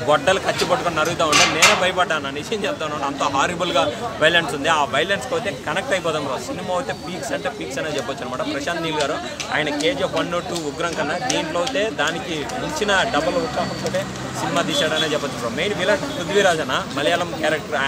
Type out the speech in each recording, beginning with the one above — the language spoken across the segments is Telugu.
గొడ్డలు కచ్చి పట్టుకొని నరుగుతూ ఉంటాను. నేనే భయపడ్డాను, నిజం చెప్తాను. అంత హారిబుల్గా వైలెన్స్ ఉంది. ఆ వైలెన్స్కి అయితే కనెక్ట్ అయిపోదాం బ్రో. సినిమా అయితే పీక్స్ అంటే పీక్స్ అనే చెప్పొచ్చు అనమాట. ప్రశాంత్ నీల్ గారు ఆయన KGF 1, 2 ఉగ్రం కన్నా దీంట్లో అయితే దానికి మించిన డబుల్ ఉత్సాహంతో సినిమా తీశాడనే చెప్పొచ్చు బ్రో. మెయిన్ విలన్ పృథ్వీరాజ్ అన్న మలయాళం క్యారెక్టర్,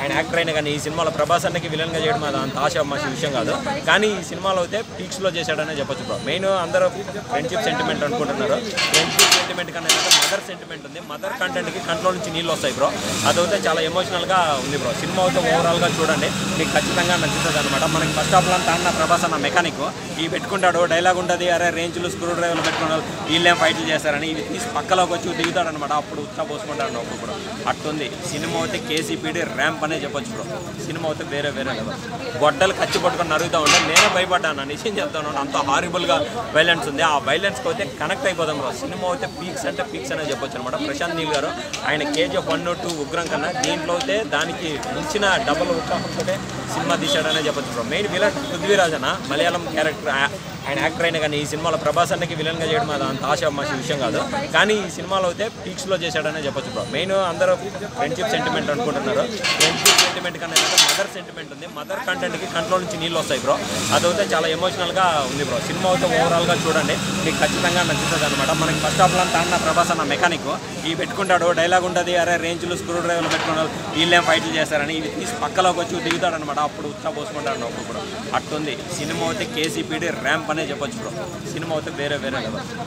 ఆయన యాక్టర్ అయినా కానీ ఈ సినిమాలో ప్రభాస్ అన్నకి విలన్గా చేయడం అది అంత ఆశామాషి విషయం కాదు. కానీ ఈ సినిమాలో అయితే పీక్స్లో చేశాడనే చెప్పొచ్చు బ్రో. మెయిన్ అందరూ ఫ్రెండ్షిప్ సెంటిమెంట్ అనుకుంటున్నారు. ఫ్రెండ్షిప్ సెంటిమెంట్ కన్నా మదర్ సెంటిమెంట్ ఉంది. మదర్ కంటెంట్కి కంట్రోల్ నుంచి నీళ్ళు వస్తాయి బ్రో. అదైతే చాలా ఎమోషనల్గా ఉంది బ్రో. సినిమా అయితే ఓవరాల్గా చూడండి, మీకు ఖచ్చితంగా నచ్చుతుంది అనమాట. మనకి ఫస్ట్ హాఫ్లో అంతా అన్న ప్రభాస్ అన్న మెకానిక్ ఈ పెట్టుకుంటాడు, డైలాగ్ ఉంటుంది, అరే రేంజ్లు స్క్రూ డ్రైవర్లు పెట్టుకున్నారు, వీళ్ళేం ఫైట్లు చేస్తారని ఇవి తీసి పక్కలోకి వచ్చి దిగుతాడు అనమాట. అప్పుడు ఉత్సాహ పోసుకుంటాడు అప్పుడు కూడా అట్టుంది సినిమా. అయితే KCPD ర్యాంప్ అనే చెప్పొచ్చు బ్రో. సినిమా అయితే వేరే లెవెల్. గొడ్డలు కచ్చి పట్టుకొని నరుగుతూ ఉంటాను. నేనే భయపడ్డాను, నిజం చెప్తాను. అంత హారిబుల్గా వైలెన్స్ ఉంది. ఆ వైలెన్స్కి అయితే కనెక్ట్ అయిపోదాం బ్రో. సినిమా అయితే పీక్స్ అంటే పీక్స్ అనే చెప్పొచ్చు అనమాట. ప్రశాంత్ నీల్ గారు ఆయన KGF 1, 2 ఉగ్రం కన్నా దీంట్లో అయితే దానికి మించిన డబుల్ ఉత్సాహంతో సినిమా తీశాడనే చెప్పొచ్చు బ్రో. మెయిన్ విలన్ పృథ్వీరాజ్ అన్న మలయాళం క్యారెక్టర్, ఆయన యాక్టర్ అయినా కానీ ఈ సినిమాలో ప్రభాస్ అన్నకి విలన్గా చేయడం అది అంత ఆశామాషి విషయం కాదు. కానీ ఈ సినిమాలో అయితే పీక్స్లో చేశాడనే చెప్పొచ్చు బ్రో. మెయిన్ అందరూ ఫ్రెండ్షిప్ సెంటిమెంట్ అనుకుంటున్నారు. ఫ్రెండ్షిప్ సెంటిమెంట్ కన్నా మదర్ సెంటిమెంట్ ఉంది. మదర్ కంటెంట్కి కంట్రోల్ నుంచి నీళ్ళు వస్తాయి బ్రో. అదైతే చాలా ఎమోషనల్గా ఉంది బ్రో. సినిమా అయితే ఓవరాల్గా చూడండి, మీకు ఖచ్చితంగా నచ్చుతుంది అనమాట. మనకి ఫస్ట్ హాఫ్లో అంతా అన్న ప్రభాస్ అన్న మెకానిక్ ఈ పెట్టుకుంటాడు, డైలాగ్ ఉంటుంది, అరే రేంజ్లు స్క్రూ డ్రైవర్లు పెట్టుకున్నారు, వీళ్ళేం ఫైట్లు చేస్తారని ఇవి తీసి పక్కలోకి వచ్చి దిగుతాడు అనమాట. అప్పుడు ఉత్సాహ పోసుకుంటాడు అప్పుడు కూడా అట్టుంది సినిమా. అయితే KCPD ర్యాంప్ అనే చెప్పొచ్చు బ్రో. సినిమా అయితే వేరే లెవెల్.